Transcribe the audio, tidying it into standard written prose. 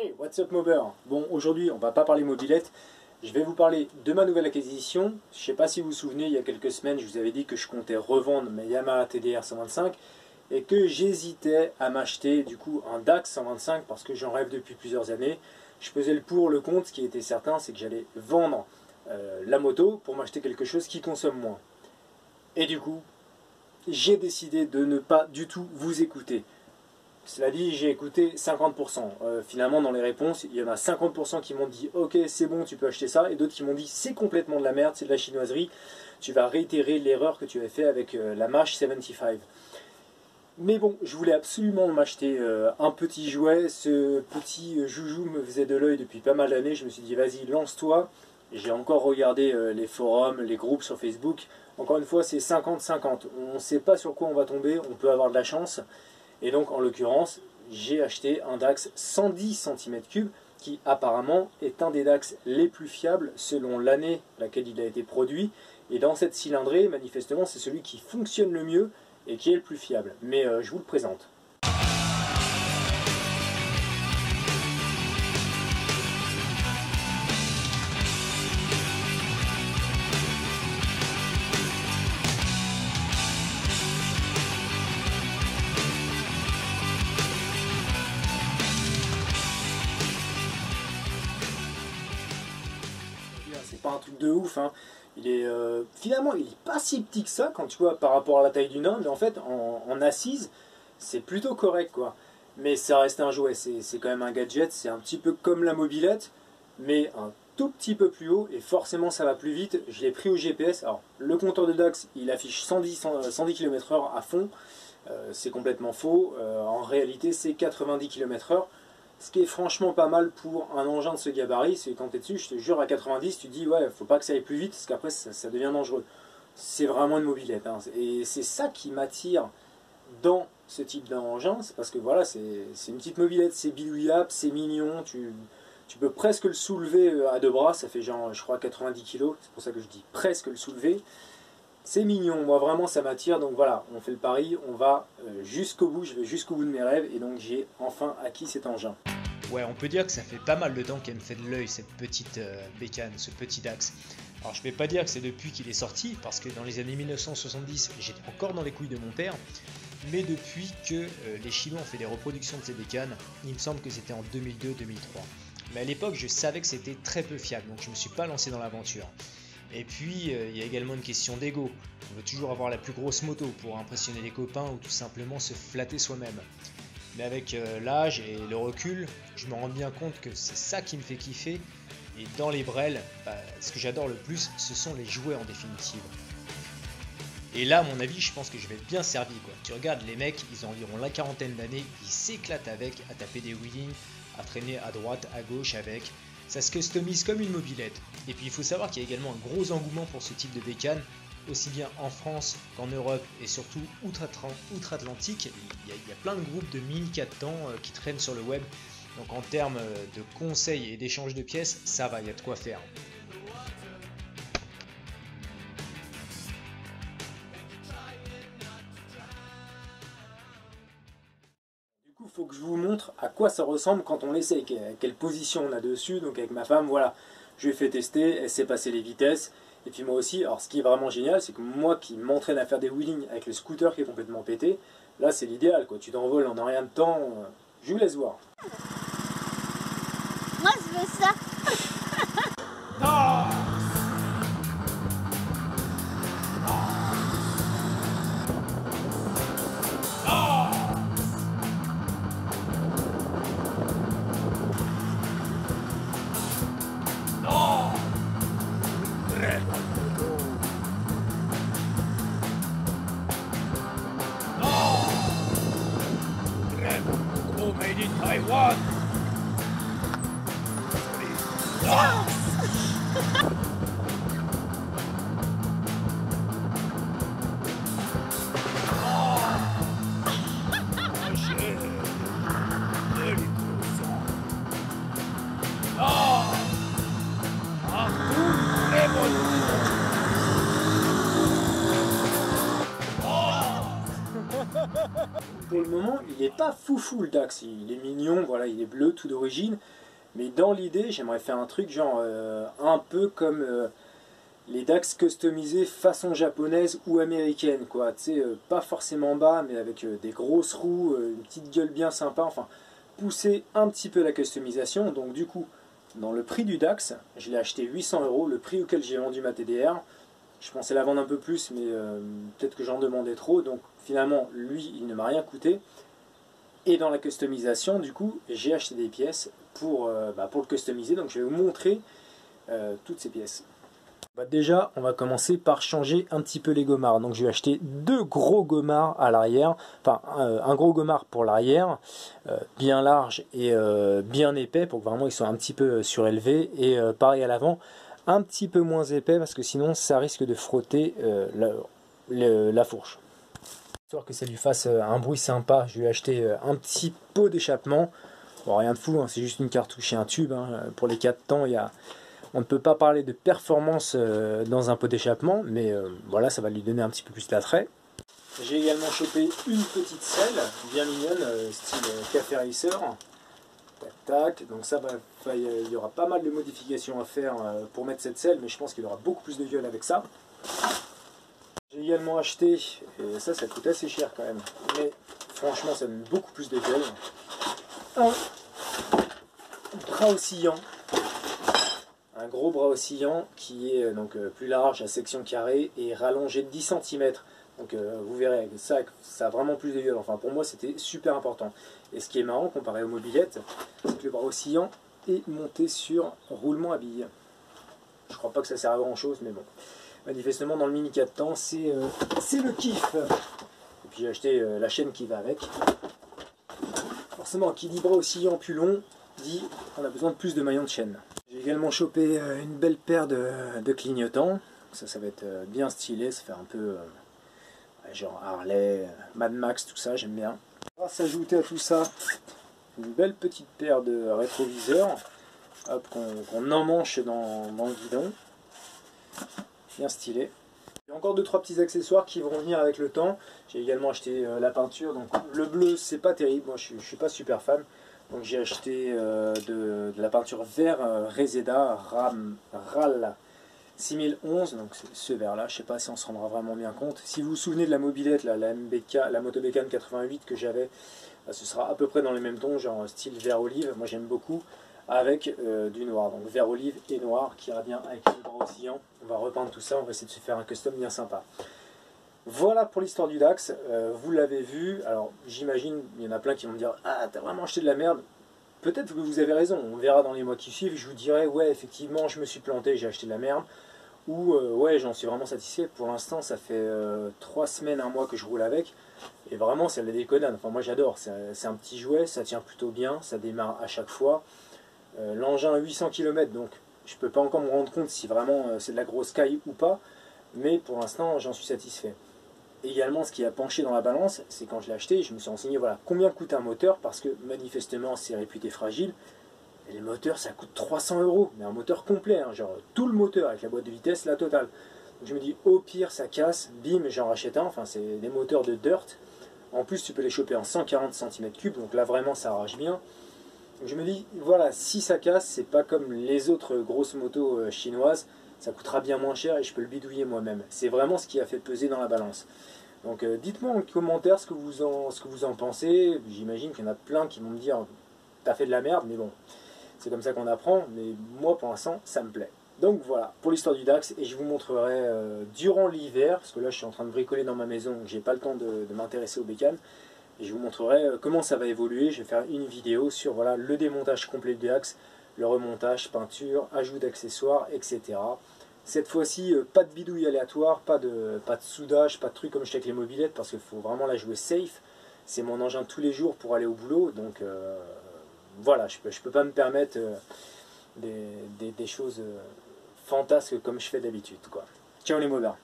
Hey, what's up mober? Bon, aujourd'hui on va pas parler mobilette, je vais vous parler de ma nouvelle acquisition. Je sais pas si vous vous souvenez, il y a quelques semaines je vous avais dit que je comptais revendre ma Yamaha TDR 125 et que j'hésitais à m'acheter du coup un DAX 125 parce que j'en rêve depuis plusieurs années. Je faisais le pour, le contre, ce qui était certain c'est que j'allais vendre la moto pour m'acheter quelque chose qui consomme moins. Et du coup, j'ai décidé de ne pas du tout vous écouter. Cela dit, j'ai écouté 50%. Finalement, dans les réponses, il y en a 50% qui m'ont dit « Ok, c'est bon, tu peux acheter ça » et d'autres qui m'ont dit « C'est complètement de la merde, c'est de la chinoiserie, tu vas réitérer l'erreur que tu avais fait avec la Mash 75 ». Mais bon, je voulais absolument m'acheter un petit jouet. Ce petit joujou me faisait de l'œil depuis pas mal d'années. Je me suis dit « Vas-y, lance-toi ». J'ai encore regardé les forums, les groupes sur Facebook. Encore une fois, c'est 50-50. On ne sait pas sur quoi on va tomber, on peut avoir de la chance. Et donc en l'occurrence, j'ai acheté un DAX 110 cm3 qui apparemment est un des DAX les plus fiables selon l'année à laquelle il a été produit. Et dans cette cylindrée, manifestement, c'est celui qui fonctionne le mieux et qui est le plus fiable. Mais je vous le présente. C'est pas un truc de ouf, hein. Finalement il est pas si petit que ça quand tu vois par rapport à la taille du nain, mais en fait en assise c'est plutôt correct quoi. Mais ça reste un jouet, c'est quand même un gadget, c'est un petit peu comme la mobilette, mais un tout petit peu plus haut et forcément ça va plus vite. Je l'ai pris au GPS, alors le compteur de DAX il affiche 110 km/h à fond, c'est complètement faux, en réalité c'est 90 km/h. Ce qui est franchement pas mal pour un engin de ce gabarit, c'est quand tu es dessus, je te jure, à 90, tu te dis ouais, faut pas que ça aille plus vite, parce qu'après ça devient dangereux. C'est vraiment une mobilette, hein. Et c'est ça qui m'attire dans ce type d'engin, c'est parce que voilà, c'est une petite mobilette, c'est bidouillable, c'est mignon, tu peux presque le soulever à deux bras, ça fait genre, je crois, 90 kg, c'est pour ça que je dis presque le soulever. C'est mignon, moi vraiment ça m'attire, donc voilà, on fait le pari, on va jusqu'au bout, je vais jusqu'au bout de mes rêves, et donc j'ai enfin acquis cet engin. Ouais, on peut dire que ça fait pas mal de temps qu'elle me fait de l'œil cette petite bécane, ce petit DAX. Alors je vais pas dire que c'est depuis qu'il est sorti, parce que dans les années 1970, j'étais encore dans les couilles de mon père, mais depuis que les Chinois ont fait des reproductions de ces bécanes, il me semble que c'était en 2002-2003. Mais à l'époque, je savais que c'était très peu fiable, donc je me suis pas lancé dans l'aventure. Et puis, il y a également une question d'ego. On veut toujours avoir la plus grosse moto pour impressionner les copains ou tout simplement se flatter soi-même. Mais avec l'âge et le recul, je me rends bien compte que c'est ça qui me fait kiffer. Et dans les brels, ce que j'adore le plus, ce sont les jouets en définitive. Et là, à mon avis, je pense que je vais être bien servi, quoi. Tu regardes, les mecs, ils ont environ la quarantaine d'années, ils s'éclatent avec, à taper des wheelings, à traîner à droite, à gauche avec. Ça se customise comme une mobilette. Et puis il faut savoir qu'il y a également un gros engouement pour ce type de bécane, aussi bien en France qu'en Europe et surtout outre-Atlantique. Il y a plein de groupes de mini 4 temps qui traînent sur le web. Donc en termes de conseils et d'échange de pièces, ça va, il y a de quoi faire. Faut que je vous montre à quoi ça ressemble quand on l'essaye, quelle position on a dessus. Donc avec ma femme, voilà, je lui ai fait tester, elle sait passer les vitesses, et puis moi aussi. Alors ce qui est vraiment génial, c'est que moi qui m'entraîne à faire des wheelings avec le scooter qui est complètement pété, là c'est l'idéal, quoi. Tu t'envoles en un rien de temps, je vous laisse voir. Moi je veux ça. Made in Taiwan. pour le moment, il n'est pas foufou le Dax. Il est mignon, voilà, il est bleu tout d'origine. Mais dans l'idée, j'aimerais faire un truc genre un peu comme les Dax customisés façon japonaise ou américaine, quoi. Tu sais, pas forcément bas, mais avec des grosses roues, une petite gueule bien sympa. Enfin, pousser un petit peu la customisation. Donc du coup, dans le prix du Dax, je l'ai acheté 800 €, le prix auquel j'ai vendu ma TDR. Je pensais la vendre un peu plus, mais peut-être que j'en demandais trop. Donc finalement, lui, il ne m'a rien coûté. Et dans la customisation, du coup, j'ai acheté des pièces pour le customiser. Donc je vais vous montrer toutes ces pièces. Déjà, on va commencer par changer un petit peu les gommards. Donc je vais acheter deux gros gommards à l'arrière. Enfin, un gros gommard pour l'arrière, bien large et bien épais, pour que vraiment ils soient un petit peu surélevés. Et pareil à l'avant, un petit peu moins épais, parce que sinon ça risque de frotter la fourche. Histoire que ça lui fasse un bruit sympa, je lui ai acheté un petit pot d'échappement. Bon, rien de fou, hein, c'est juste une cartouche et un tube. Hein. Pour les 4 temps, on ne peut pas parler de performance dans un pot d'échappement, mais voilà, ça va lui donner un petit peu plus d'attrait. J'ai également chopé une petite selle, bien mignonne, style Café Racer. Tac, tac. Donc ça, il y aura pas mal de modifications à faire pour mettre cette selle, mais je pense qu'il aura beaucoup plus de gueule avec ça. J'ai également acheté, et ça coûte assez cher quand même, mais franchement ça donne beaucoup plus de gueule, un bras oscillant, un gros bras oscillant qui est donc plus large à section carrée et rallongé de 10 cm. Donc vous verrez, ça a vraiment plus de gueule. Enfin pour moi c'était super important. Et ce qui est marrant comparé aux mobylettes, c'est que le bras oscillant est monté sur roulement à billes. Je crois pas que ça sert à grand chose, mais bon. Manifestement dans le mini 4 temps c'est le kiff. Et puis j'ai acheté la chaîne qui va avec. Forcément qui dit bras oscillant plus long dit on a besoin de plus de maillons de chaîne. J'ai également chopé une belle paire de clignotants. Ça va être bien stylé, ça fait un peu genre Harley, Mad Max, tout ça, j'aime bien. On va s'ajouter à tout ça une belle petite paire de rétroviseurs qu'on emmanche dans le guidon. Bien stylé. J'ai encore 2-3 petits accessoires qui vont venir avec le temps. J'ai également acheté la peinture. Donc le bleu c'est pas terrible, moi je suis pas super fan. Donc j'ai acheté de la peinture vert Reseda RAL 6011. Donc c'est ce vert là, je sais pas si on se rendra vraiment bien compte. Si vous vous souvenez de la mobilette, la Moto Bécane 88 que j'avais, ce sera à peu près dans les mêmes tons, genre style vert olive. Moi j'aime beaucoup. Avec du noir, donc vert olive et noir qui ira bien avec le bras oscillant. On va repeindre tout ça, on va essayer de se faire un custom bien sympa. Voilà pour l'histoire du Dax, vous l'avez vu. Alors j'imagine, il y en a plein qui vont me dire ah t'as vraiment acheté de la merde. Peut-être que vous avez raison, on verra dans les mois qui suivent, je vous dirai ouais effectivement je me suis planté, j'ai acheté de la merde. Ou ouais j'en suis vraiment satisfait. Pour l'instant ça fait 3 semaines, 1 mois que je roule avec. Et vraiment c'est la déconnade, enfin moi j'adore, c'est un petit jouet, ça tient plutôt bien, ça démarre à chaque fois. L'engin à 800 km, donc je ne peux pas encore me rendre compte si vraiment c'est de la grosse caille ou pas, mais pour l'instant j'en suis satisfait. Également ce qui a penché dans la balance, c'est quand je l'ai acheté, je me suis renseigné voilà, combien coûte un moteur, parce que manifestement c'est réputé fragile, et les moteurs ça coûte 300 €, mais un moteur complet, hein, genre tout le moteur avec la boîte de vitesse, la totale. Donc je me dis au pire ça casse, bim j'en rachète un, enfin c'est des moteurs de dirt, en plus tu peux les choper en 140 cm3, donc là vraiment ça arrache bien. Je me dis, voilà, si ça casse, c'est pas comme les autres grosses motos chinoises, ça coûtera bien moins cher et je peux le bidouiller moi-même. C'est vraiment ce qui a fait peser dans la balance. Donc dites-moi en commentaire ce que vous en pensez. J'imagine qu'il y en a plein qui vont me dire, t'as fait de la merde, mais bon, c'est comme ça qu'on apprend. Mais moi, pour l'instant, ça me plaît. Donc voilà, pour l'histoire du Dax, et je vous montrerai durant l'hiver, parce que là je suis en train de bricoler dans ma maison, donc j'ai pas le temps de m'intéresser aux bécanes. Et je vous montrerai comment ça va évoluer. Je vais faire une vidéo sur voilà, le démontage complet du Dax, le remontage, peinture, ajout d'accessoires, etc. Cette fois-ci, pas de bidouille aléatoire, pas de soudage, pas de truc comme je fais avec les mobylettes, parce qu'il faut vraiment la jouer safe. C'est mon engin de tous les jours pour aller au boulot, donc voilà, je peux pas me permettre des choses fantasques comme je fais d'habitude. Ciao les motards.